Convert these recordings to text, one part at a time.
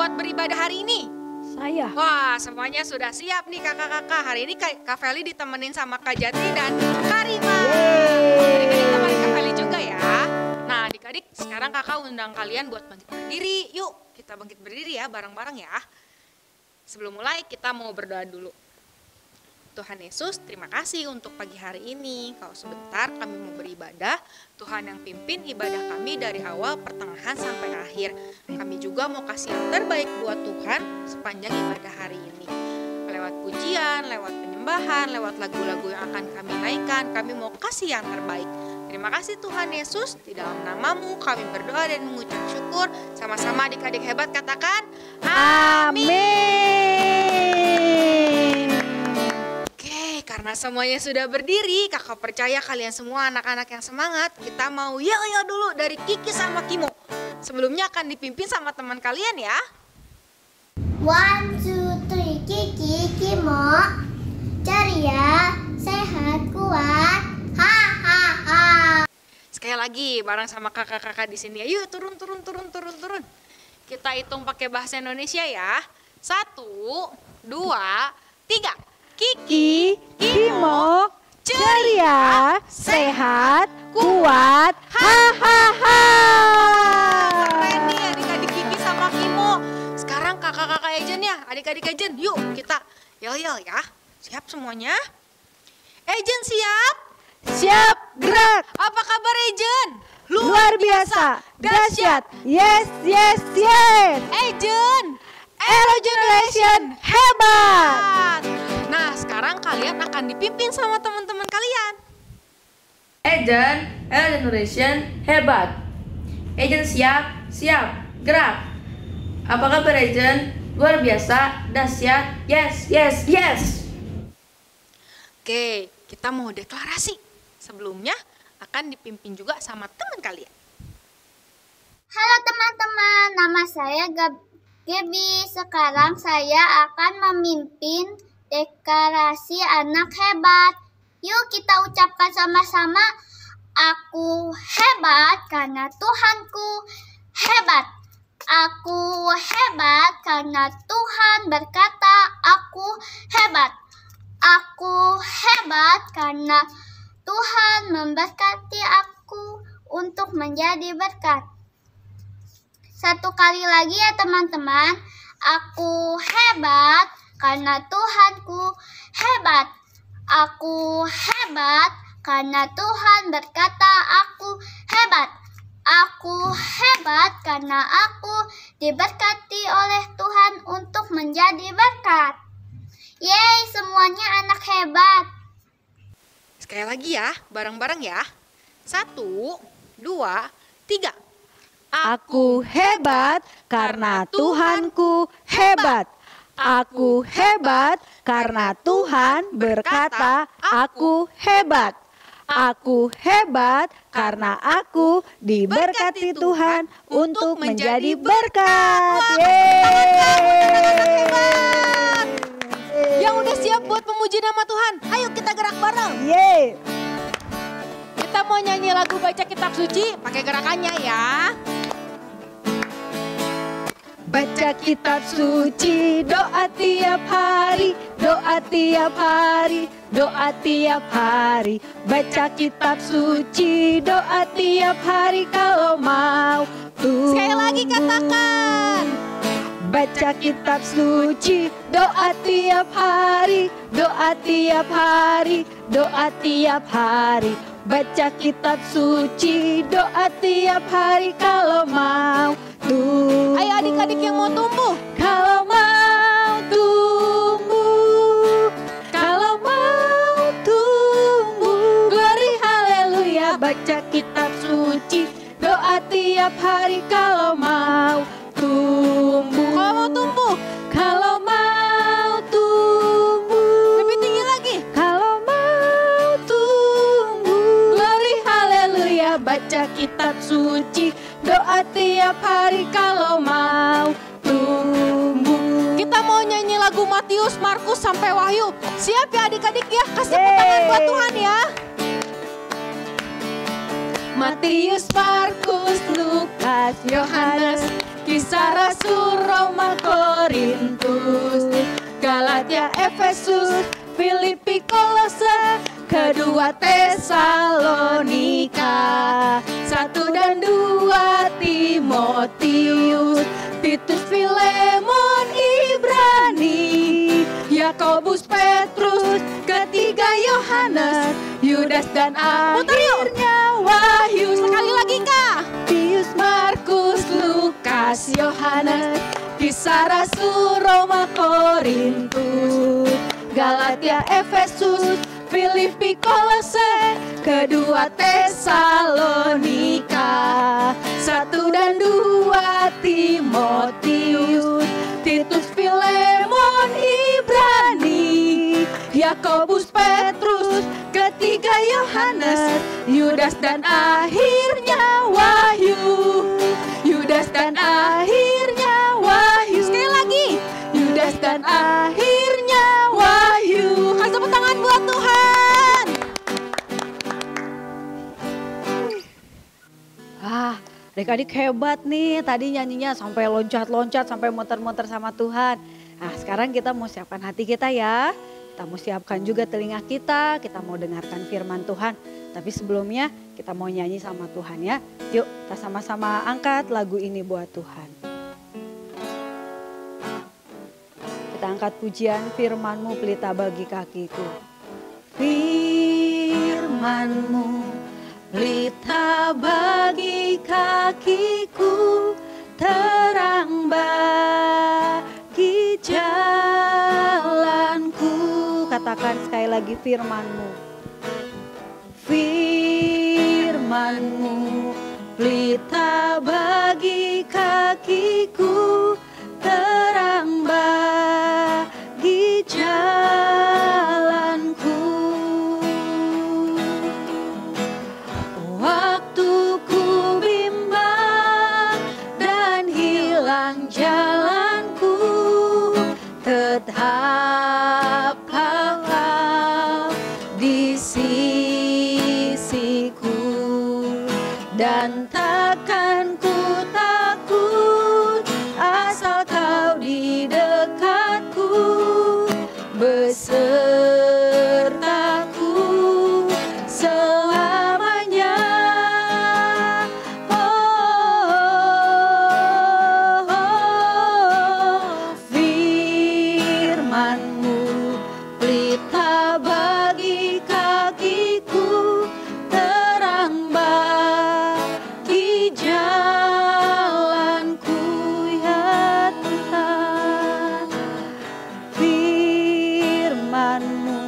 buat beribadah hari ini? Saya. Wah, semuanya sudah siap nih kakak-kakak. Hari ini Kak Feli ditemenin sama Kak Jati dan Kak Rima. Adik-adik temenin Kak Feli juga ya. Nah adik-adik, sekarang kakak undang kalian buat bangkit berdiri. Yuk kita bangkit berdiri ya bareng-bareng ya. Sebelum mulai kita mau berdoa dulu. Tuhan Yesus, terima kasih untuk pagi hari ini. Kalau sebentar kami mau beribadah, Tuhan yang pimpin ibadah kami dari awal, pertengahan, sampai akhir. Kami juga mau kasih yang terbaik buat Tuhan sepanjang ibadah hari ini. Lewat pujian, lewat penyembahan, lewat lagu-lagu yang akan kami naikkan, kami mau kasih yang terbaik. Terima kasih Tuhan Yesus, di dalam namamu kami berdoa dan mengucap syukur. Sama-sama adik-adik hebat katakan, amin. Karena semuanya sudah berdiri, kakak percaya kalian semua anak-anak yang semangat. Kita mau yel-yel dulu dari Kiki sama Kimo. Sebelumnya akan dipimpin sama teman kalian ya. 1, 2, 3, Kiki, Kimo, ceria, sehat, kuat, ha ha ha. Sekali lagi bareng sama kakak-kakak di sini ya. Yuk turun. Kita hitung pakai bahasa Indonesia ya. 1, 2, 3. Kiki, Kimo, ceria, sehat, kuat, hahaha. Keren nih adik-adik Kiki sama Kimo. Sekarang kakak-kakak Ejen ya, adik-adik Ejen. Yuk kita yel-yel ya. Siap semuanya? Ejen siap? Siap, gerak. Apa kabar Ejen? Luar biasa, dahsyat, yes. Ejen, Hello Generation, hebat. Nah sekarang kalian akan dipimpin sama teman-teman kalian. Ejen, Hello Generation, hebat. Ejen siap, gerak. Apa kabar Ejen? Luar biasa, dahsyat, yes. Oke, kita mau deklarasi. Sebelumnya akan dipimpin juga sama teman kalian. Halo teman-teman, nama saya Gaby. Sekarang saya akan memimpin deklarasi anak hebat. Yuk kita ucapkan sama-sama. Aku hebat karena Tuhanku hebat. Aku hebat karena Tuhan berkata aku hebat. Aku hebat karena Tuhan memberkati aku untuk menjadi berkat. Satu kali lagi ya teman-teman. Aku hebat karena Tuhanku hebat. Aku hebat karena Tuhan berkata aku hebat. Aku hebat karena aku diberkati oleh Tuhan untuk menjadi berkat. Yeay, semuanya anak hebat. Sekali lagi ya, bareng-bareng ya. 1, 2, 3. Aku hebat karena Tuhanku hebat. Aku hebat karena Tuhan berkata aku hebat. Aku hebat karena aku diberkati Tuhan untuk menjadi berkat. Yeay. Yang udah siap buat memuji nama Tuhan, ayo kita gerak bareng. Yeay. Kita mau nyanyi lagu baca kitab suci, pakai gerakannya ya. Baca kitab suci, doa tiap hari, doa tiap hari, doa tiap hari. Baca kitab suci, doa tiap hari kalau mau tumbuh. Sekali lagi katakan. Baca kitab suci, doa tiap hari, doa tiap hari, doa tiap hari. Baca kitab suci, doa tiap hari kalau mau tumbuh. Ayo adik-adik yang mau tumbuh. Kalau mau tumbuh, kalau mau tumbuh, glory haleluya. Baca kitab suci, doa tiap hari kalau mau tumbuh. Kalau mau tumbuh, Kalau mau tumbuh, lebih tinggi lagi. kalau mau tumbuh, glory haleluya. Baca kitab suci, doa tiap hari kalau mau tumbuh. Kita mau nyanyi lagu Matius, Markus sampai Wahyu. Siap ya adik-adik ya? Kasih tepuk tangan buat Tuhan ya. Matius, Markus, Lukas, Yohanes, Kisah Rasul, Roma, Korintus, Galatia, Efesus, Filipi, Kolose, kedua Tesalonika, 1 dan 2 Timotius, Titus, Filemon, Ibrani, Yakobus, Petrus, ketiga Yohanes, Yudas dan akhirnya Wahyu. Sekali lagi Kak. Pius, Markus, Lukas, Yohanes, Kisah Rasul, Roma, Korintus, Galatia, Efesus, Filipi, Kolose, kedua Tesalonika, 1 dan 2 Timotius, Titus, Filemon, Ibrani, Yakobus, Petrus, ketiga Yohanes, Yudas dan akhirnya Wahyu. Yudas dan akhirnya Wahyu. Sekali lagi. Yudas dan akhirnya Wahyu. Kasih tepuk tangan buat Tuhan. Adik-adik hebat nih, tadi nyanyinya sampai loncat-loncat, sampai muter-muter sama Tuhan. Nah sekarang kita mau siapkan hati kita ya. Kita mau siapkan juga telinga kita mau dengarkan firman Tuhan. Tapi sebelumnya kita mau nyanyi sama Tuhan ya. Yuk kita sama-sama angkat lagu ini buat Tuhan. Kita angkat pujian firman-Mu pelita bagi kakiku. Firman-Mu pelita bagi kakiku, terang bagi jalanku. Katakan sekali lagi firman-Mu. Firman-Mu pelita bagi kakiku, terang bagi jalanku. Waktu ku bimbang dan hilang jalanku, tetaplah Kau di sisiku, dan takkan ku takut asal Kau di dekatku, besertaku selamanya. Firman-Mu pelita bagi kakiku, terang bagi jalanku ya Tuhan. Firman-Mu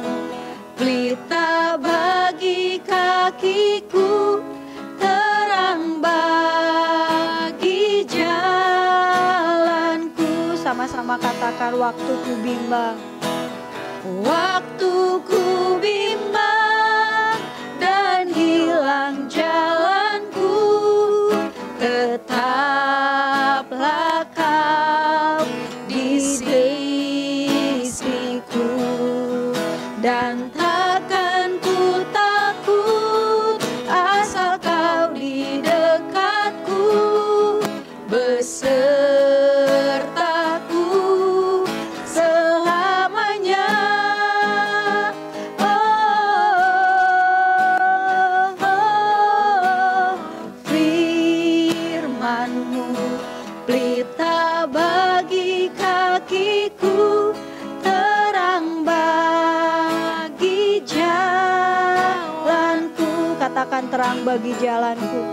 pelita bagi kakiku, terang bagi jalanku. Sama-sama katakan, waktu ku bimbang. Waktu ku bimbang dan hilang jalanku, tetaplah Kau di sisiku, dan takkan ku takut asal Kau di dekatku, besertaku selamanya. Firman-Mu pelita bagi kakiku, terang bagi jalanku. Katakan, terang bagi jalanku.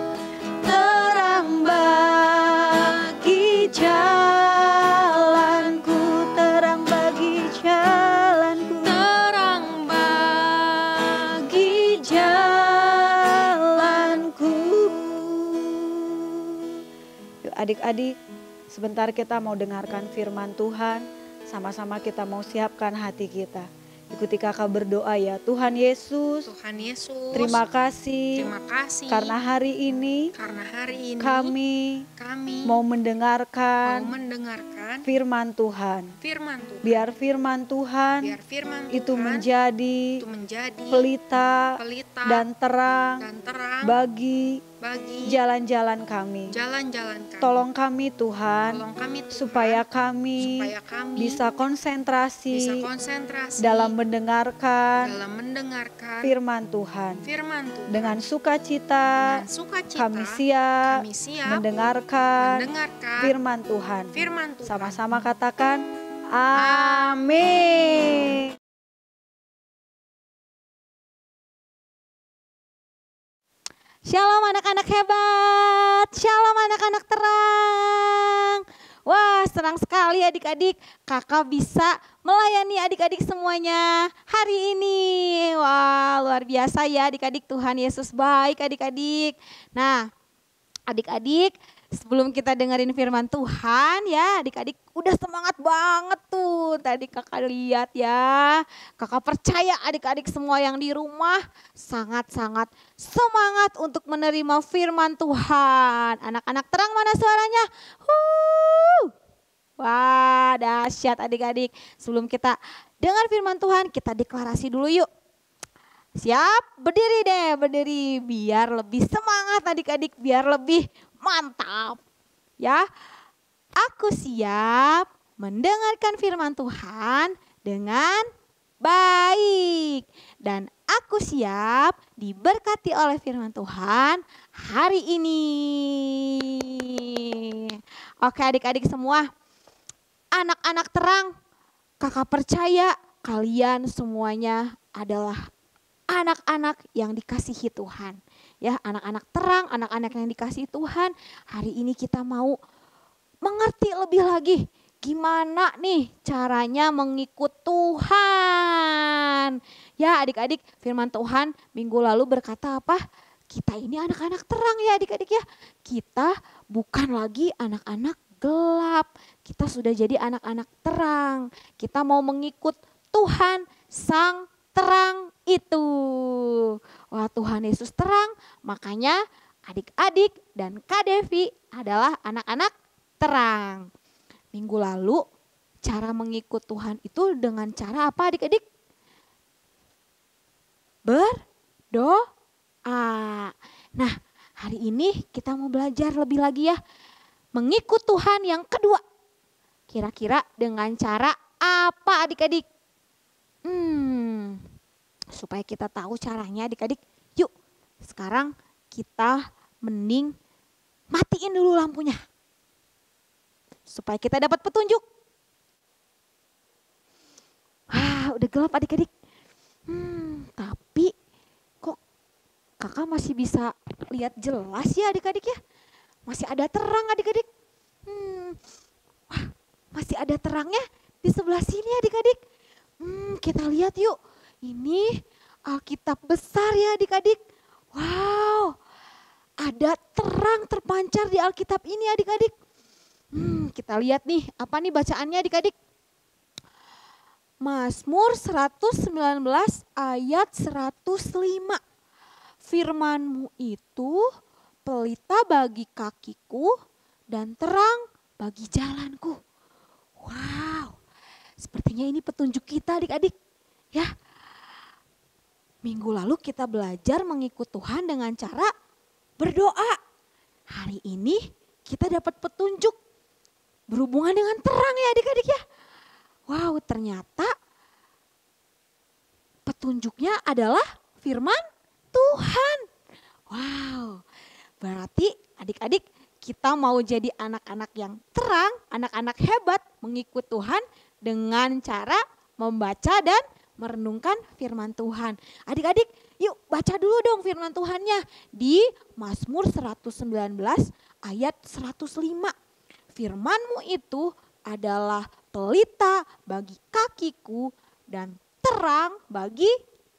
Terang bagi jalanku, terang bagi jalanku, terang bagi jalanku. Yuk adik-adik, sebentar kita mau dengarkan firman Tuhan. Sama-sama kita mau siapkan hati kita. Ikuti kakak berdoa ya. Tuhan Yesus, Tuhan Yesus, terima kasih karena hari ini kami mau mendengarkan firman Tuhan. Biar firman Tuhan itu menjadi pelita dan terang bagi bagi jalan-jalan kami. jalan-jalan kami. Tolong kami Tuhan, Tolong kami Tuhan, supaya kami bisa konsentrasi dalam mendengarkan firman Tuhan. Dengan sukacita kami siap mendengarkan firman Tuhan. Sama-sama katakan amin. Shalom anak-anak hebat, shalom anak-anak terang. Wah, senang sekali adik-adik, kakak bisa melayani adik-adik semuanya hari ini. Wah, luar biasa ya adik-adik, Tuhan Yesus baik adik-adik. Nah, adik-adik, sebelum kita dengerin firman Tuhan ya, adik-adik udah semangat banget tuh. Tadi kakak lihat ya, kakak percaya adik-adik semua yang di rumah sangat-sangat semangat untuk menerima firman Tuhan. Anak-anak terang mana suaranya? Wah, dahsyat adik-adik. Sebelum kita dengar firman Tuhan, kita deklarasi dulu yuk. Siap? Berdiri deh, berdiri. Biar lebih semangat adik-adik, biar lebih mantap. Ya, aku siap mendengarkan firman Tuhan dengan baik. Dan aku siap diberkati oleh firman Tuhan hari ini. Oke adik-adik semua, anak-anak terang, kakak percaya kalian semuanya adalah anak-anak yang dikasihi Tuhan. Ya, anak-anak terang, anak-anak yang dikasihi Tuhan. Hari ini kita mau mengerti lebih lagi gimana nih caranya mengikut Tuhan. Ya adik-adik, firman Tuhan minggu lalu berkata apa? Kita ini anak-anak terang ya adik-adik ya. Kita bukan lagi anak-anak gelap. Kita sudah jadi anak-anak terang. Kita mau mengikut Tuhan Sang Terang itu. Wah, Tuhan Yesus terang, makanya adik-adik dan Kak Devi adalah anak-anak terang. Minggu lalu cara mengikut Tuhan itu dengan cara apa adik-adik? Berdoa. Nah, hari ini kita mau belajar lebih lagi ya. Mengikut Tuhan yang kedua. Kira-kira dengan cara apa adik-adik? Supaya kita tahu caranya adik-adik, yuk sekarang kita mending matiin dulu lampunya. Supaya kita dapat petunjuk. Wah, udah gelap adik-adik. Tapi kok kakak masih bisa lihat jelas ya adik-adik ya? Masih ada terang adik-adik. Wah, masih ada terangnya di sebelah sini adik-adik. Kita lihat yuk. Ini Alkitab besar ya adik-adik. Wow, ada terang terpancar di Alkitab ini adik-adik. Kita lihat nih, apa nih bacaannya adik-adik? Mazmur 119 ayat 105. Firman-Mu itu pelita bagi kakiku dan terang bagi jalanku. Wow, sepertinya ini petunjuk kita adik-adik. Ya, minggu lalu kita belajar mengikut Tuhan dengan cara berdoa. Hari ini kita dapat petunjuk berhubungan dengan terang ya adik-adik ya. Wow, ternyata petunjuknya adalah firman Tuhan. Wow, berarti adik-adik kita mau jadi anak-anak yang terang, anak-anak hebat mengikut Tuhan dengan cara membaca dan merenungkan firman Tuhan. Adik-adik, yuk baca dulu dong firman Tuhannya di Mazmur 119 ayat 105. Firman-Mu itu adalah pelita bagi kakiku dan terang bagi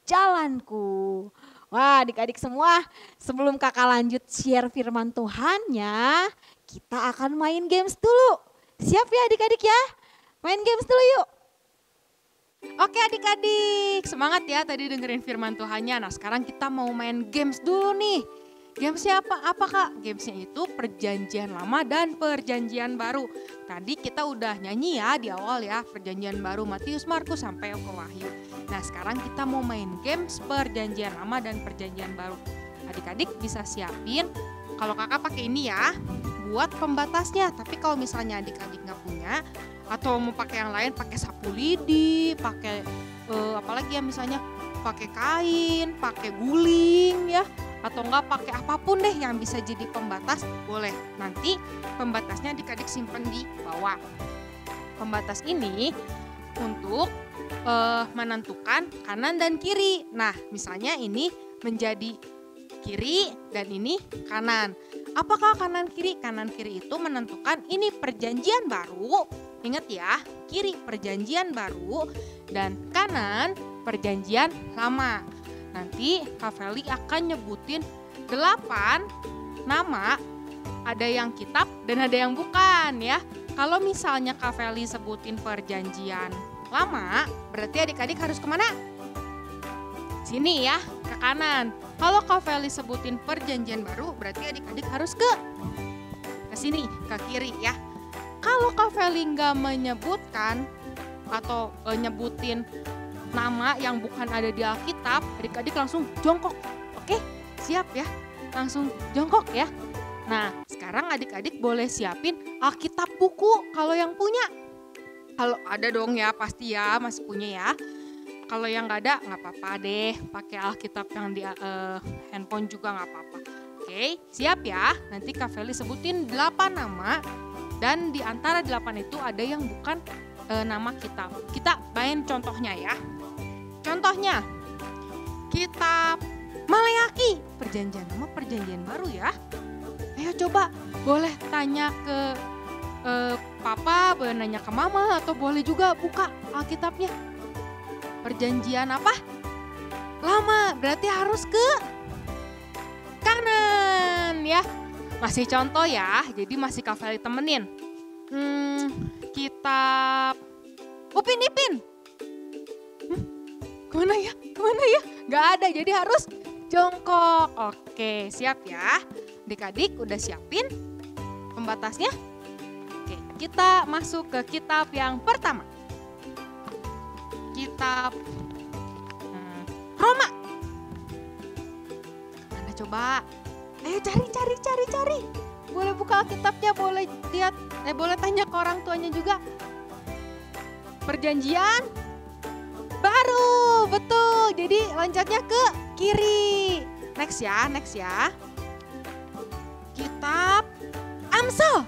jalanku. Wah, adik-adik semua, sebelum kakak lanjut share firman Tuhannya, kita akan main games dulu. Siap ya adik-adik ya? Main games dulu yuk. Oke adik-adik, semangat ya tadi dengerin firman Tuhannya. Nah sekarang kita mau main games dulu nih. Gamesnya apa Kak? Gamesnya itu perjanjian lama dan perjanjian baru. Tadi kita udah nyanyi ya di awal ya, perjanjian baru Matius, Markus sampai ke Wahyu. Nah sekarang kita mau main games perjanjian lama dan perjanjian baru. Adik-adik bisa siapin kalau kakak pakai ini ya buat pembatasnya. Tapi kalau misalnya adik-adik nggak punya atau mau pakai yang lain, pakai sapu lidi, pakai apalagi ya, misalnya pakai kain, pakai guling ya, atau enggak pakai apapun deh yang bisa jadi pembatas, boleh. Nanti pembatasnya adik-adik simpen di bawah. Pembatas ini untuk menentukan kanan dan kiri. Nah, misalnya ini menjadi kiri dan ini kanan. Apakah kanan kiri? Kanan kiri itu menentukan ini perjanjian baru. Ingat ya, kiri perjanjian baru dan kanan perjanjian lama. Nanti Kak Feli akan nyebutin 8 nama, ada yang kitab dan ada yang bukan ya. Kalau misalnya Kak Feli sebutin perjanjian lama, berarti adik-adik harus kemana? Sini ya, ke kanan. Kalau Kak Feli sebutin perjanjian baru, berarti adik-adik harus ke sini, ke kiri ya. Kalau Kak Feli nggak menyebutkan atau nyebutin nama yang bukan ada di Alkitab, adik-adik langsung jongkok. Oke, siap ya? Langsung jongkok ya. Nah, sekarang adik-adik boleh siapin Alkitab buku kalau yang punya. Kalau ada dong ya, pasti ya masih punya ya. Kalau yang nggak ada, nggak apa-apa deh. Pakai Alkitab yang di handphone juga nggak apa-apa. Oke, siap ya? Nanti Kak Feli sebutin 8 nama. Dan di antara 8 itu ada yang bukan nama kitab. Kita main contohnya ya. Contohnya, kitab Maleaki. Nama perjanjian baru ya. Ayo coba, boleh tanya ke papa, boleh nanya ke mama, atau boleh juga buka Alkitabnya. Perjanjian apa? Lama, berarti harus ke kanan ya. Masih contoh ya, jadi masih Kak Feli temenin. Kitab Upin Ipin. Kemana ya? Gak ada, jadi harus jongkok. Oke, siap ya. Adik-adik udah siapin pembatasnya? Oke, kita masuk ke kitab yang pertama. Kitab Roma. Mana coba? Ayo cari. Boleh buka Alkitabnya, boleh lihat, boleh tanya ke orang tuanya juga. Perjanjian baru, betul. Jadi loncatnya ke kiri. Next ya. Kitab Amsal.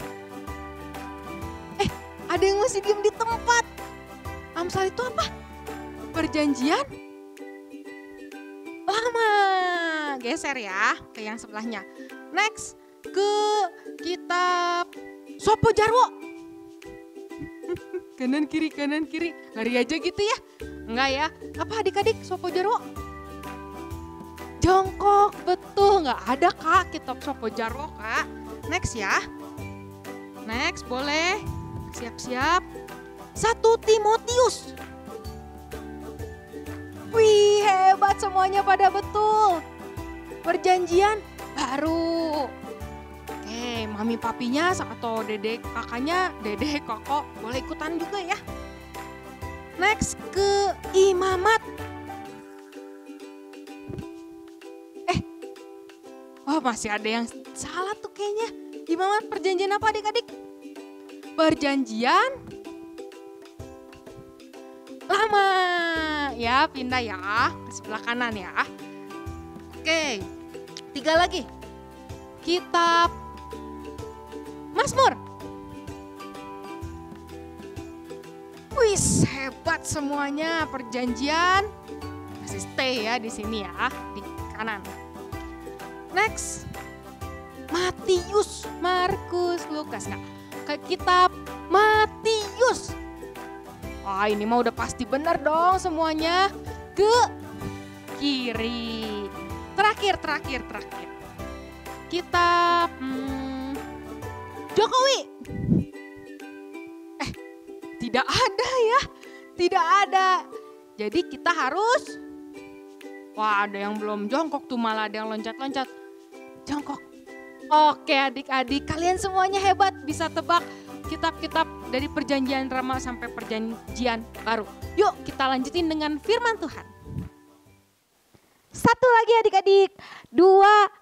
Ada yang masih diem di tempat. Amsal itu apa? Perjanjian lama. Geser ya ke yang sebelahnya. Next, ke kitab Sopo Jarwo. Kanan kiri. Lari aja gitu ya. Enggak ya. Apa adik-adik Sopo Jarwo? Jongkok, betul. Enggak ada Kak kitab Sopo Jarwo Kak. Next ya. Next, boleh. Siap-siap. 1 Timotius. Wih, hebat semuanya pada betul. Perjanjian baru. Oke, mami papinya atau dedek kakaknya, dedek kokok boleh ikutan juga ya. Next ke Imamat. Masih ada yang salah tuh kayaknya. Imamat perjanjian apa adik-adik? Perjanjian lama. Ya, pindah ya ke sebelah kanan ya. Oke, 3 lagi. Kitab Mazmur. Wis, hebat semuanya. Perjanjian masih stay ya di sini ya, di kanan. Next, Matius, Markus, Lukas. Nah, ke kitab Matius. Ini mah udah pasti benar dong semuanya. Ke kiri. Terakhir. Kitab Jokowi. Tidak ada ya. Tidak ada. Jadi kita harus, ada yang belum jongkok tuh, malah ada yang loncat-loncat. Jongkok. Oke adik-adik, kalian semuanya hebat bisa tebak kitab-kitab dari perjanjian lama sampai perjanjian baru. Yuk kita lanjutin dengan firman Tuhan. Satu lagi adik-adik. 2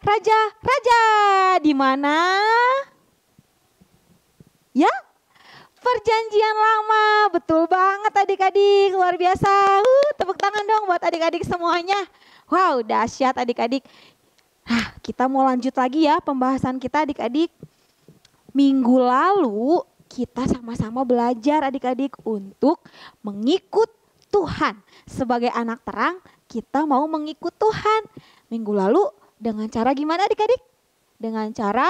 raja-raja. Di mana? Ya, Perjanjian Lama. Betul banget adik-adik, luar biasa. Tepuk tangan dong buat adik-adik semuanya. Wow, dahsyat adik-adik. Nah, kita mau lanjut lagi ya pembahasan kita adik-adik. Minggu lalu kita sama-sama belajar adik-adik untuk mengikut Tuhan. Sebagai anak terang, kita mau mengikut Tuhan. Minggu lalu dengan cara gimana adik-adik? Dengan cara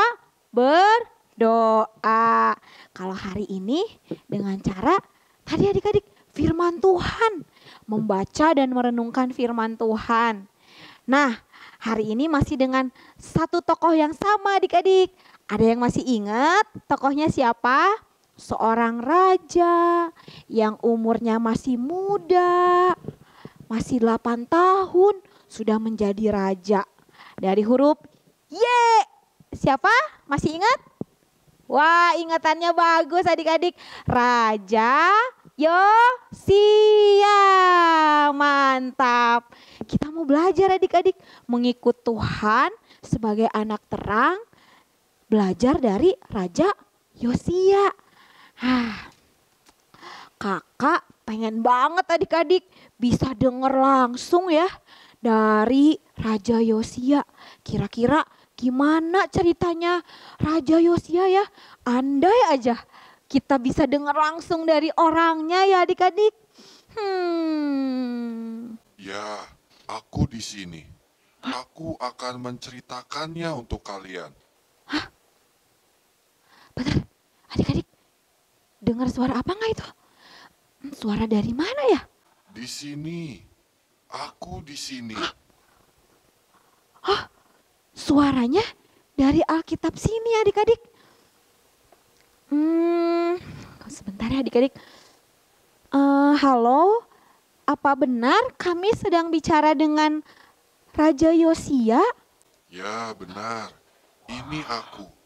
berdoa. Kalau hari ini dengan cara tadi adik-adik firman Tuhan. Membaca dan merenungkan firman Tuhan. Nah, hari ini masih dengan satu tokoh yang sama adik-adik. Ada yang masih ingat tokohnya siapa? Seorang raja yang umurnya masih muda. Masih 8 tahun sudah menjadi raja. Dari huruf Y. Siapa? Masih ingat? Wah, ingatannya bagus adik-adik. Raja Yosia. Mantap. Kita mau belajar adik-adik mengikut Tuhan sebagai anak terang. Belajar dari Raja Yosia. Kakak pengen banget adik-adik bisa denger langsung ya dari Raja Yosia. Kira-kira gimana ceritanya Raja Yosia ya? Andai aja kita bisa dengar langsung dari orangnya ya adik-adik. Ya, aku di sini. Aku akan menceritakannya untuk kalian. Bentar, adik-adik dengar suara apa nggak itu? Suara dari mana ya? Di sini. Aku di sini. Suaranya dari Alkitab sini adik-adik. Sebentar ya adik-adik. Halo, apa benar kami sedang bicara dengan Raja Yosia? Ya, benar. Ini aku.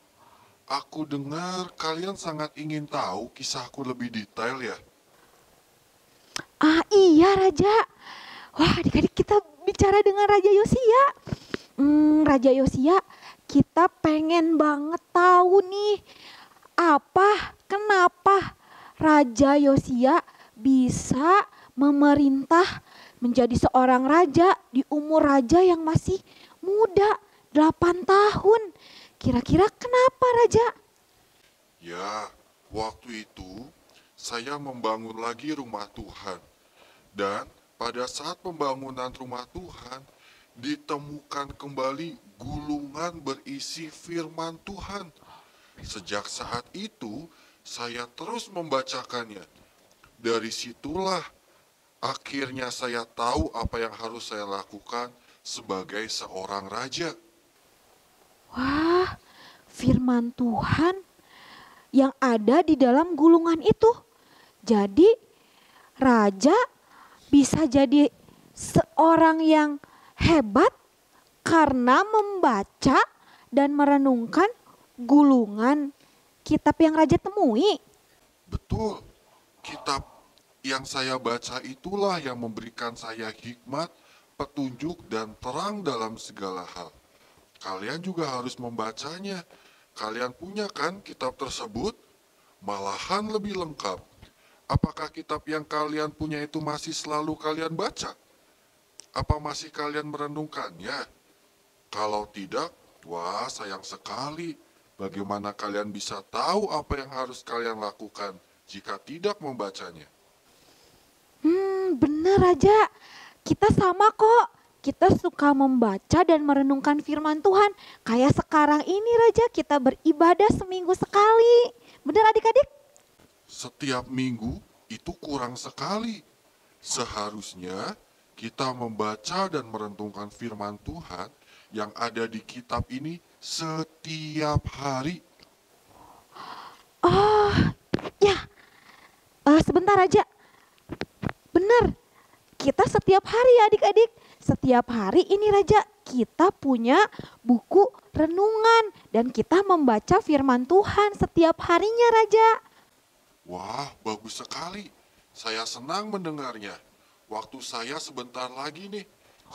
Aku dengar kalian sangat ingin tahu kisahku lebih detail ya. Iya Raja. Wah adik-adik kita bicara dengan Raja Yosia. Raja Yosia, kita pengen banget tahu nih kenapa Raja Yosia bisa memerintah menjadi seorang raja di umur raja yang masih muda 8 tahun. Kira-kira kenapa Raja? Ya, waktu itu saya membangun lagi rumah Tuhan. Dan pada saat pembangunan rumah Tuhan, ditemukan kembali gulungan berisi firman Tuhan. Sejak saat itu, saya terus membacakannya. Dari situlah akhirnya saya tahu apa yang harus saya lakukan sebagai seorang raja. Wah, firman Tuhan yang ada di dalam gulungan itu. Jadi raja bisa jadi seorang yang hebat karena membaca dan merenungkan gulungan kitab yang raja temui. Betul, kitab yang saya baca itulah yang memberikan saya hikmat, petunjuk, dan terang dalam segala hal. Kalian juga harus membacanya. Kalian punya kan kitab tersebut? Malahan lebih lengkap. Apakah kitab yang kalian punya itu masih selalu kalian baca? Apa masih kalian merenungkannya? Kalau tidak, wah sayang sekali. Bagaimana kalian bisa tahu apa yang harus kalian lakukan jika tidak membacanya? Bener Raja, kita sama kok. Kita suka membaca dan merenungkan firman Tuhan. Kayak sekarang ini Raja, kita beribadah seminggu sekali. Bener adik-adik? Setiap minggu itu kurang sekali. Seharusnya kita membaca dan merenungkan firman Tuhan yang ada di kitab ini setiap hari. Sebentar aja. Benar, kita setiap hari ya adik-adik. Setiap hari ini Raja, kita punya buku renungan. Dan kita membaca firman Tuhan setiap harinya Raja. Wah, bagus sekali. Saya senang mendengarnya. Waktu saya sebentar lagi nih.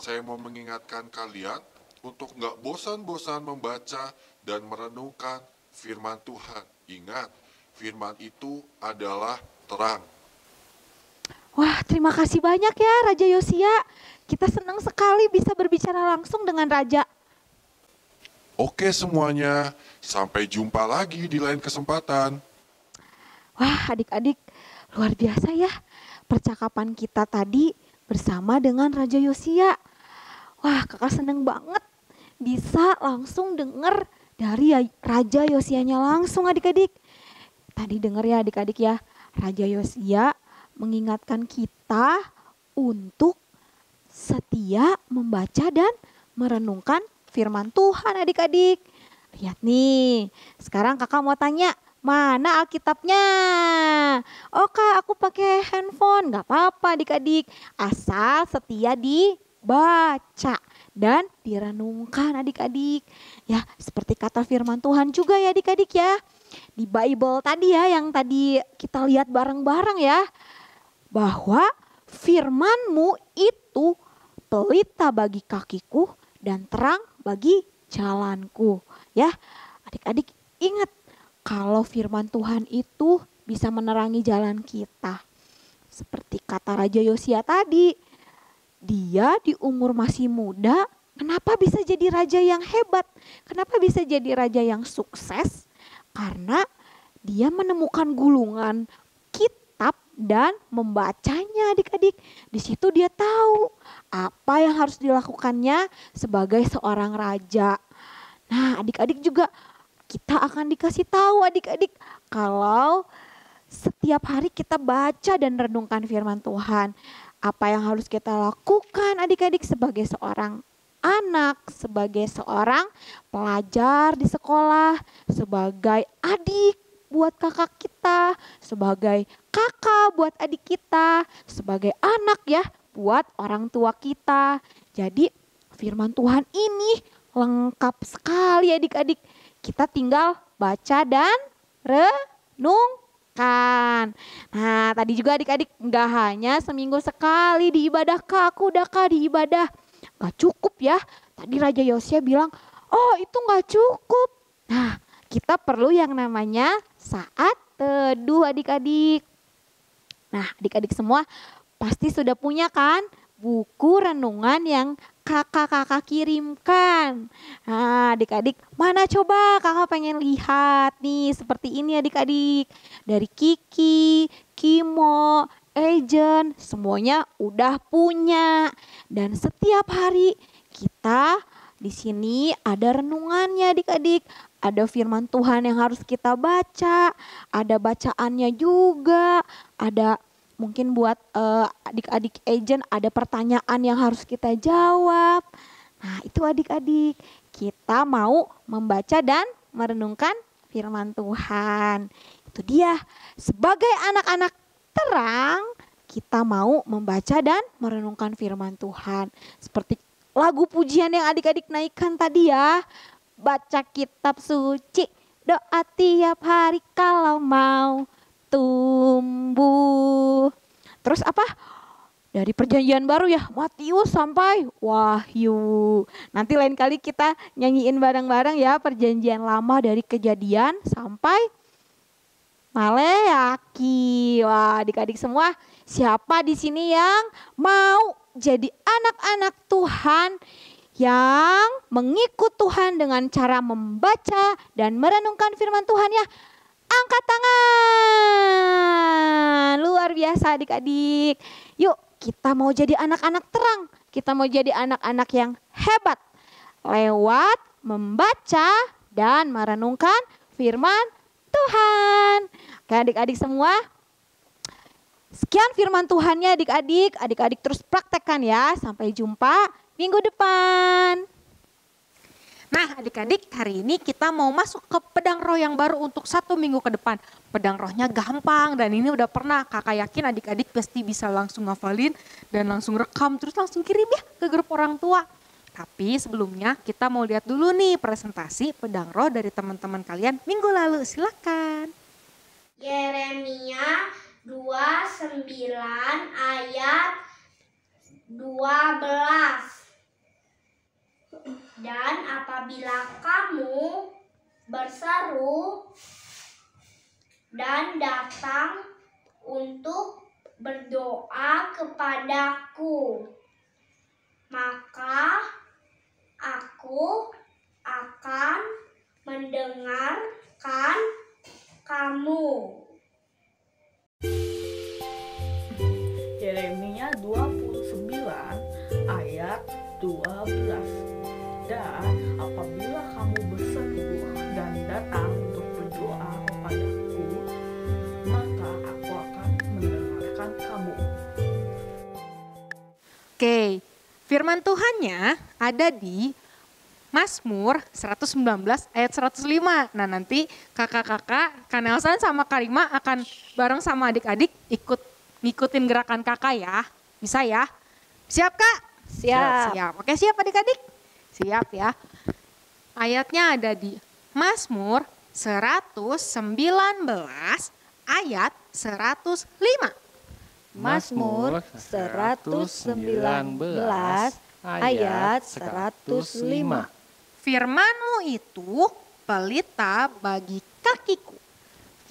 saya mau mengingatkan kalian untuk nggak bosan-bosan membaca dan merenungkan firman Tuhan. Ingat, firman itu adalah terang. Wah, terima kasih banyak ya Raja Yosia. Kita senang sekali bisa berbicara langsung dengan Raja. Oke semuanya, sampai jumpa lagi di lain kesempatan. Wah, adik-adik, luar biasa ya percakapan kita tadi bersama dengan Raja Yosia. Wah, kakak seneng banget bisa langsung denger dari Raja Yosianya langsung adik-adik. Tadi denger ya adik-adik ya, Raja Yosia mengingatkan kita untuk setia membaca dan merenungkan firman Tuhan adik-adik. Lihat nih, sekarang kakak mau tanya, mana Alkitabnya? Oh kak, aku pakai handphone, gak apa-apa adik-adik. Asal setia dibaca dan direnungkan adik-adik. Ya seperti kata firman Tuhan juga ya adik-adik ya. Di Bible tadi ya yang tadi kita lihat bareng-bareng ya. Bahwa firman-Mu itu pelita bagi kakiku dan terang bagi jalanku. Ya, adik-adik ingat kalau firman Tuhan itu bisa menerangi jalan kita. Seperti kata Raja Yosia tadi, dia di umur masih muda, kenapa bisa jadi raja yang hebat? Kenapa bisa jadi raja yang sukses? Karena dia menemukan gulungan kitab dan membacanya adik-adik. Di situ dia tahu apa yang harus dilakukannya sebagai seorang raja. Nah adik-adik juga kita akan dikasih tahu adik-adik kalau setiap hari kita baca dan renungkan firman Tuhan. Apa yang harus kita lakukan adik-adik sebagai seorang anak, sebagai seorang pelajar di sekolah, sebagai adik buat kakak kita, sebagai kakak buat adik kita, sebagai anak ya buat orang tua kita. Jadi firman Tuhan ini lengkap sekali adik-adik. Kita tinggal baca dan renungkan. Nah tadi juga adik-adik gak hanya seminggu sekali di ibadah kak, aku udah kak di ibadah. Gak cukup ya. Tadi Raja Yosia bilang, oh itu gak cukup. Nah kita perlu yang namanya saat teduh adik-adik. Nah adik-adik semua pasti sudah punya kan buku renungan yang kakak-kakak kirimkan. Nah adik-adik mana coba kakak pengen lihat nih seperti ini adik-adik. Dari Kiki, Kimo, Ejen semuanya udah punya. Dan setiap hari kita di sini ada renungannya adik-adik. Ada firman Tuhan yang harus kita baca, ada bacaannya juga, ada mungkin buat adik-adik Ejen ada pertanyaan yang harus kita jawab. Nah itu adik-adik, kita mau membaca dan merenungkan firman Tuhan. Itu dia, sebagai anak-anak terang, kita mau membaca dan merenungkan firman Tuhan. Seperti lagu pujian yang adik-adik naikkan tadi ya. Baca kitab suci, doa tiap hari kalau mau tumbuh. Terus apa? Dari perjanjian baru ya, Matius sampai Wahyu. Nanti lain kali kita nyanyiin bareng-bareng ya perjanjian lama dari Kejadian sampai Maleaki. Wah, adik-adik semua, siapa di sini yang mau jadi anak-anak Tuhan yang mengikut Tuhan dengan cara membaca dan merenungkan firman Tuhan ya? Angkat tangan. Luar biasa adik-adik. Yuk kita mau jadi anak-anak terang. Kita mau jadi anak-anak yang hebat. Lewat membaca dan merenungkan firman Tuhan. Oke adik-adik semua. Sekian firman Tuhannya adik-adik. Adik-adik terus praktekkan ya. Sampai jumpa minggu depan. Nah adik-adik hari ini kita mau masuk ke pedang roh yang baru untuk 1 minggu ke depan. Pedang rohnya gampang dan ini udah pernah, kakak yakin adik-adik pasti bisa langsung ngafalin dan langsung rekam terus langsung kirim ya ke grup orang tua. Tapi sebelumnya kita mau lihat dulu nih presentasi pedang roh dari teman-teman kalian minggu lalu, silakan. Yeremia 29 ayat 12. Dan apabila kamu berseru dan datang untuk berdoa kepadaku, maka aku akan mendengarkan kamu. Yeremia 29 ayat 12. Dan apabila kamu berseru dan datang untuk berdoa kepadaku, maka aku akan mendengarkan kamu. Oke, firman Tuhannya ada di Mazmur 119 ayat 105. Nah, nanti kakak-kakak, Kak Nelson sama Karima akan bareng sama adik-adik ikut ngikutin gerakan kakak ya. Bisa ya? Siap Kak? Siap. Oke, siap adik-adik? Siap ya. Ayatnya ada di Mazmur 119 ayat 105. Mazmur 119 ayat 105. Firman-Mu itu pelita bagi kakiku.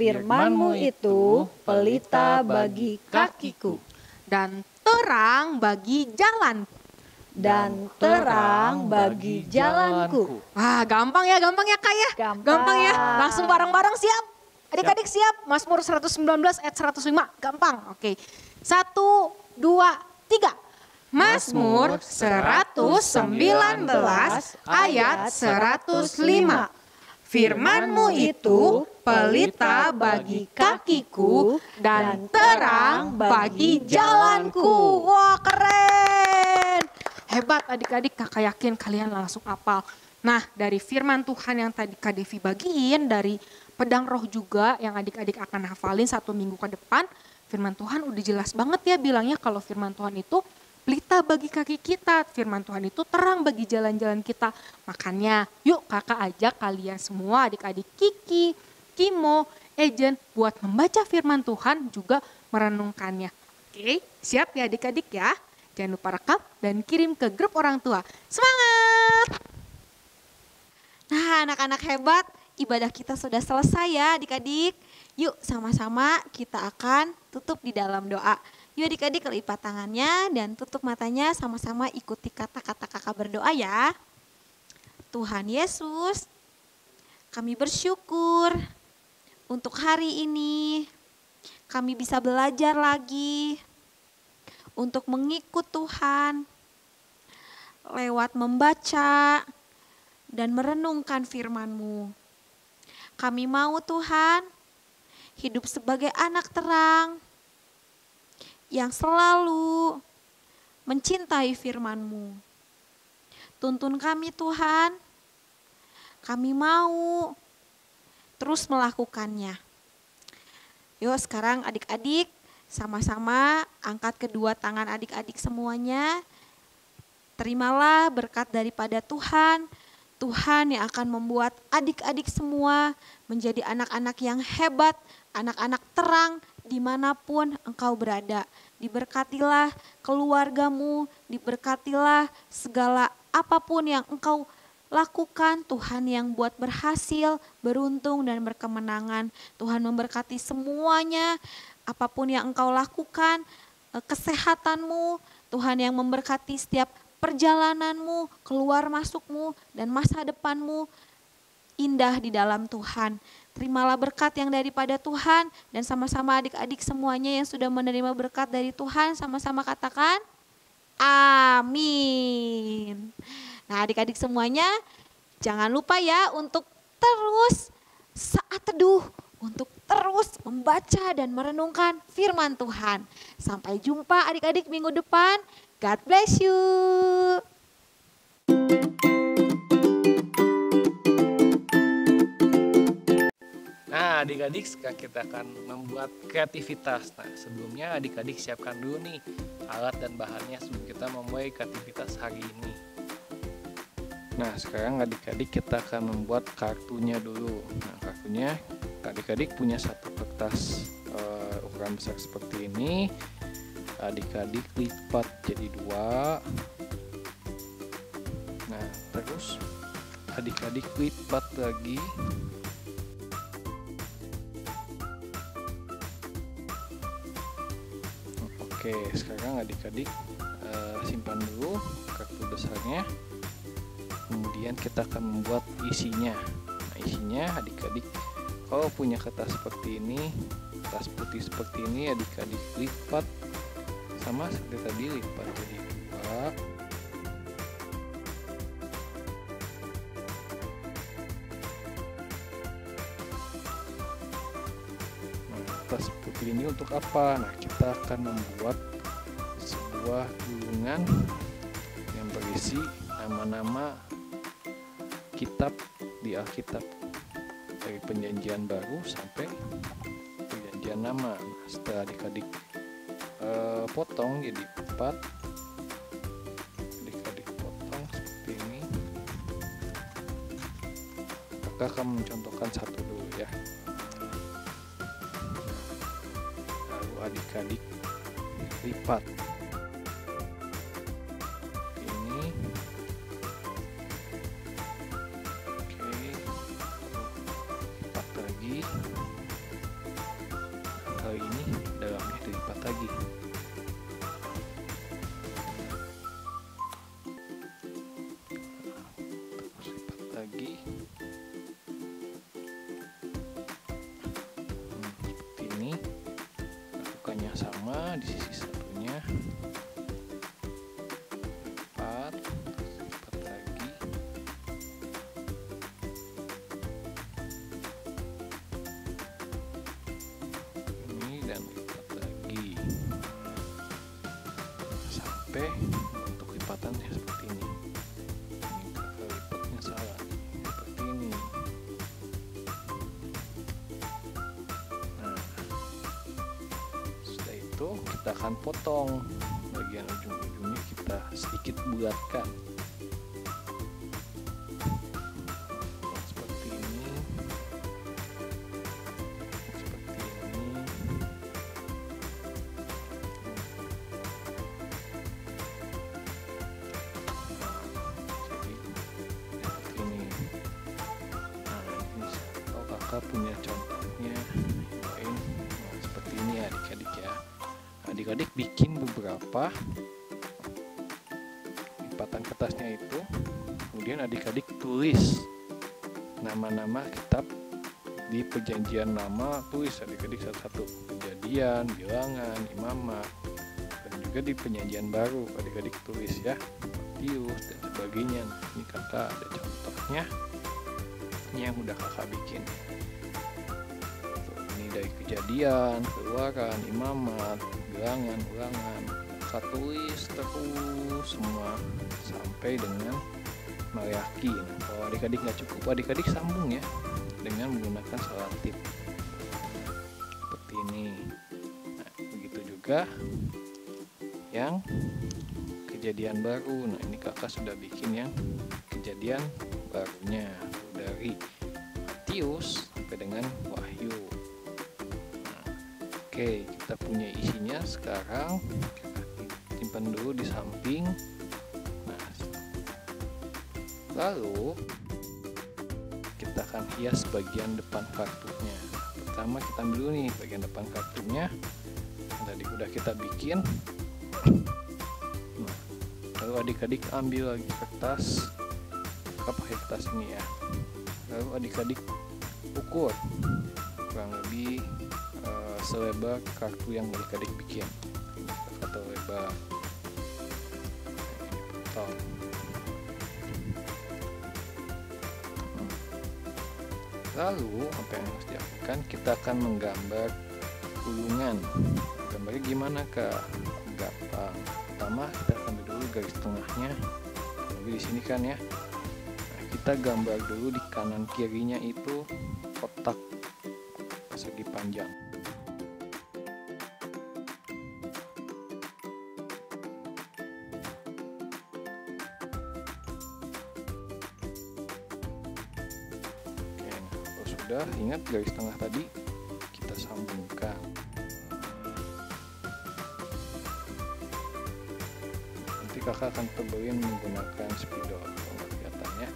Firman-Mu itu pelita bagi kakiku Dan terang bagi jalanku. dan terang bagi jalanku. Wah, gampang ya Kak ya? Gampang. Ya. Langsung bareng-bareng siap? Adik-adik siap? Mazmur 119 ayat 105. Gampang. Oke. 1, 2, 3. Mazmur 119 ayat 105. Firman-Mu itu pelita bagi kakiku dan terang bagi jalanku. Wah, keren. Hebat adik-adik, kakak yakin kalian langsung hafal. Nah, dari firman Tuhan yang tadi Kak Devi bagiin, dari pedang roh juga yang adik-adik akan hafalin 1 minggu ke depan, firman Tuhan udah jelas banget ya bilangnya kalau firman Tuhan itu pelita bagi kaki kita, firman Tuhan itu terang bagi jalan-jalan kita. Makanya yuk kakak ajak kalian semua adik-adik Kiki, Kimo, Ejen buat membaca firman Tuhan juga merenungkannya. Oke, siap ya adik-adik ya? Jangan lupa rekam dan kirim ke grup orang tua. Semangat! Nah, anak-anak hebat, ibadah kita sudah selesai ya adik-adik. Yuk sama-sama kita akan tutup di dalam doa. Yuk adik-adik lipat tangannya dan tutup matanya, sama-sama ikuti kata-kata kakak berdoa ya. Tuhan Yesus, kami bersyukur untuk hari ini. Kami bisa belajar lagi untuk mengikut Tuhan lewat membaca dan merenungkan firman-Mu. Kami mau Tuhan hidup sebagai anak terang yang selalu mencintai firman-Mu. Tuntun kami Tuhan, kami mau terus melakukannya. Yuk sekarang adik-adik sama-sama angkat kedua tangan adik-adik semuanya. Terimalah berkat daripada Tuhan. Tuhan yang akan membuat adik-adik semua menjadi anak-anak yang hebat, anak-anak terang dimanapun engkau berada. Diberkatilah keluargamu, diberkatilah segala apapun yang engkau lakukan. Tuhan yang buat berhasil, beruntung dan berkemenangan. Tuhan memberkati semuanya. Apapun yang engkau lakukan, kesehatanmu, Tuhan yang memberkati setiap perjalananmu, keluar masukmu, dan masa depanmu indah di dalam Tuhan. Terimalah berkat yang daripada Tuhan, dan sama-sama adik-adik semuanya yang sudah menerima berkat dari Tuhan, sama-sama katakan, amin. Nah adik-adik semuanya, jangan lupa ya untuk terus saat teduh, untuk terus membaca dan merenungkan firman Tuhan. Sampai jumpa adik-adik minggu depan. God bless you. Nah adik-adik sekarang kita akan membuat kreativitas. Nah sebelumnya adik-adik siapkan dulu nih alat dan bahannya sebelum kita memulai kreativitas hari ini. Nah sekarang adik-adik kita akan membuat kartunya dulu. Nah kartunya adik-adik punya satu kertas ukuran besar seperti ini. Adik-adik lipat jadi 2. Nah adik-adik lipat lagi. Oke, sekarang adik-adik simpan dulu kartu besarnya. Kemudian kita akan membuat isinya. Nah, isinya adik-adik kalau punya kertas seperti ini, kertas putih seperti ini, adik-adik lipat sama seperti tadi, lipat jadi 2. Nah, kertas putih ini untuk apa? Nah, kita akan membuat sebuah gulungan yang berisi nama-nama kitab di Alkitab, dari Perjanjian Baru sampai Perjanjian Lama. Nah, setelah adik-adik potong jadi 4, adik-adik potong seperti ini. Kakak akan mencontohkan satu dulu ya. Lalu adik-adik lipat ini. Lipat lagi. Kali ini dalamnya dilipat lagi. Terus lipat lagi. Seperti ini. Lakukannya sama di sisi satunya. Lipat, lipat lagi. Dan lipat lagi sampai untuk lipatannya seperti ini. Ini kakak lipatnya salah, seperti ini. Nah, setelah itu kita akan potong bagian ujung-ujungnya, kita sedikit bulatkan seperti ini. Kakak punya contohnya yang lain. Nah, seperti ini adik-adik ya. Adik-adik bikin beberapa lipatan kertasnya itu, kemudian adik-adik tulis nama-nama kitab di Perjanjian Lama. Tulis adik-adik satu-satu, Kejadian, Bilangan, Imamat, dan juga di Perjanjian Baru adik-adik tulis ya, Matius dan sebagainya. Nah, ini kakak ada contohnya yang udah kakak bikin. Ini dari Kejadian, Keluaran, Imamat, Bilangan, Ulangan. Kakak tulis terus semua sampai dengan Maleakhi. Nah, kalau adik-adik nggak cukup, adik-adik sambung ya dengan menggunakan selatip seperti ini. Nah, begitu juga yang Kejadian Baru. Nah, ini kakak sudah bikin yang Kejadian Barunya dari Matius sampai dengan Wahyu. Nah, oke, kita punya isinya sekarang. Simpan dulu di samping. Nah, lalu kita akan hias bagian depan kartunya. Pertama kita ambil dulu nih bagian depan kartunya. Tadi udah kita bikin. Nah, lalu adik-adik ambil lagi kertas. Pakai kertas ini ya. Lalu adik-adik ukur kurang lebih selebar kartu yang adik-adik bikin. Ini kata lebar. Ini potong. Lalu apa yang harus dilakukan? Kita akan menggambar gulungan. Gambarnya gimana kak? Gampang. Pertama kita ambil dulu garis tengahnya. Tapi di sini kan ya. Kita gambar dulu di kanan kirinya itu kotak persegi panjang. Oke, nah, kalau sudah ingat garis tengah tadi kita sambungkan. Nanti kakak akan tebalin menggunakan spidol kalau nggak kelihatan ya.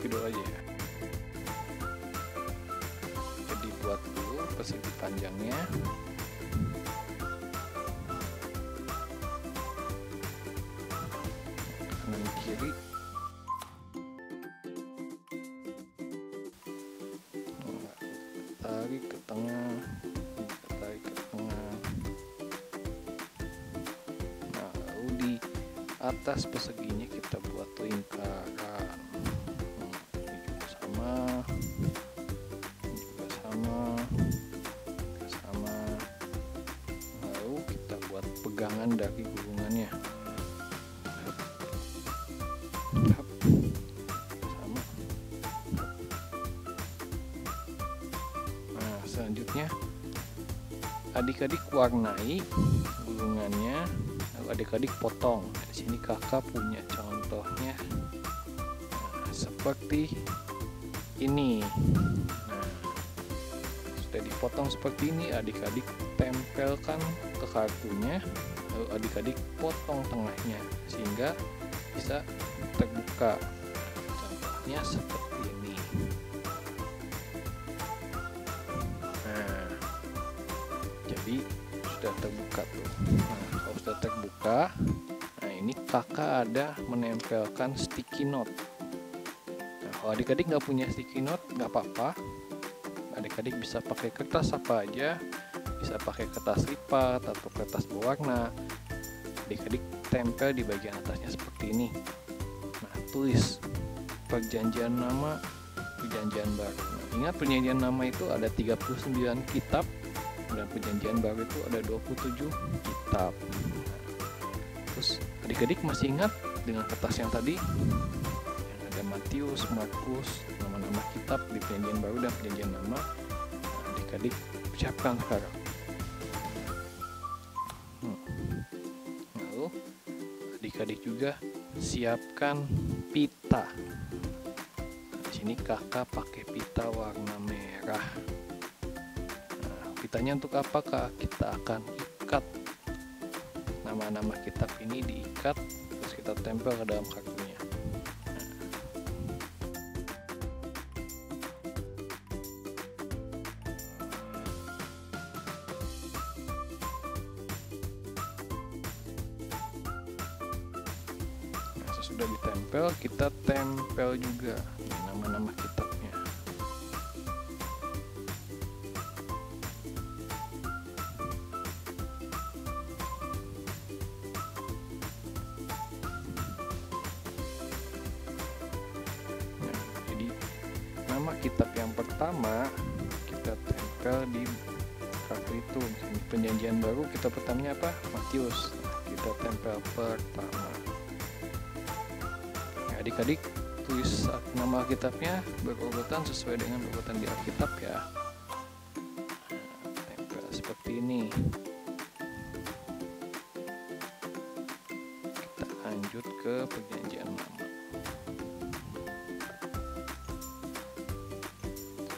video aja ya. Jadi buat dulu persegi panjangnya. Kanan kiri. Tarik ke tengah, tarik ke tengah. Nah, lalu di atas perseginya kita buat lingkaran. Ini juga sama, ini juga sama, sama. Lalu kita buat pegangan dari gulungannya. Sama. Nah, selanjutnya adik-adik warnai gulungannya, lalu adik-adik potong. Di sini kakak punya contohnya, nah, seperti ini. Nah, sudah dipotong seperti ini, adik-adik tempelkan ke kartunya, lalu adik-adik potong tengahnya sehingga bisa terbuka. Contohnya seperti ini. Nah, jadi sudah terbuka tuh. Nah, kalau sudah terbuka, nah ini kakak ada menempelkan sticky note. Nah, kalau adik-adik nggak punya sticky note nggak apa-apa, adik-adik bisa pakai kertas apa aja, bisa pakai kertas lipat atau kertas berwarna. Adik-adik tempel di bagian atasnya seperti ini. Nah, tulis perjanjian nama, perjanjian baru. Nah, ingat perjanjian nama itu ada 39 kitab dan perjanjian baru itu ada 27 kitab. Terus adik-adik masih ingat dengan kertas yang tadi yang ada Matius, Markus, nama-nama kitab di perjanjian baru dan perjanjian lama. Nah, adik-adik siapkan sekarang. Lalu adik-adik juga siapkan pita. Di sini kakak pakai pita warna merah. Nah, pitanya untuk apakah? Kita akan ikat nama-nama kitab ini, diikat terus kita tempel ke dalam kartunya. Nah, sesudah ditempel, kita tempel juga nama-nama kitabnya. Nama kitab yang pertama kita tempel di kartu itu. Misalnya perjanjian baru kita pertamanya apa? Matius. Kita tempel pertama. Nah, adik-adik tulis nama kitabnya berurutan sesuai dengan urutan di Alkitab ya. Nah, tempel seperti ini. Kita lanjut ke perjanjian lama.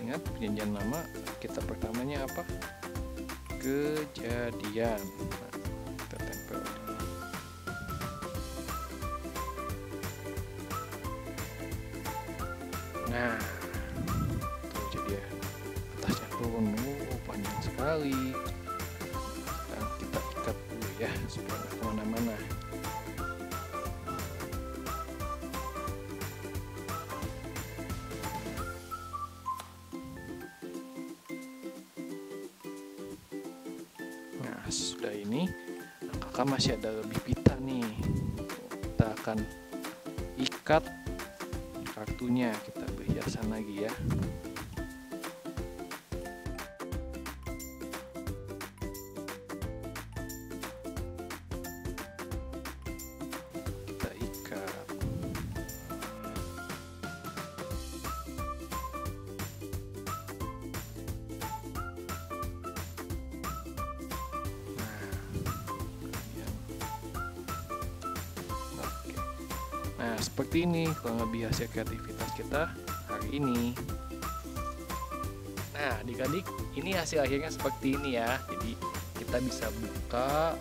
Ingat perjanjian lama kitab pertamanya apa? Kejadian. Nah, kita tempel. Nah, tuh jadi ya, atasnya turun, panjang sekali. Sekarang kita ikat dulu ya supaya nggak kemana-mana. Nah, sudah ini, nah, kakak masih ada lebih pita nih. Kita akan ikat kartunya, kita beri hiasan lagi ya. Kita ikat. Nah, seperti ini kurang lebih hasil kreativitas kita hari ini. Nah, adik-adik, ini hasil akhirnya seperti ini ya. Jadi kita bisa buka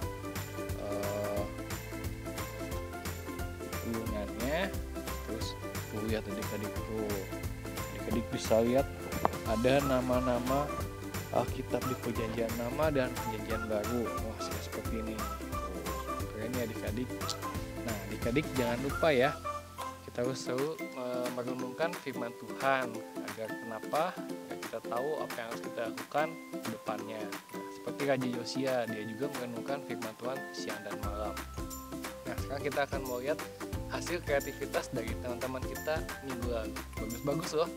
gulungannya, terus Tuh lihat adik-adik tuh. Adik-adik bisa lihat ada nama-nama Alkitab di Perjanjian Lama dan Perjanjian Baru. Wah, seperti ini. Tuh, keren ya adik-adik. Nah, adik-adik jangan lupa ya, kita harus selalu merenungkan firman Tuhan agar kenapa agar kita tahu apa yang harus kita lakukan ke depannya. Nah, seperti Raja Yosia, dia juga merenungkan firman Tuhan siang dan malam. Nah, sekarang kita akan mau lihat hasil kreativitas dari teman-teman kita minggu lalu. Bagus-bagus loh.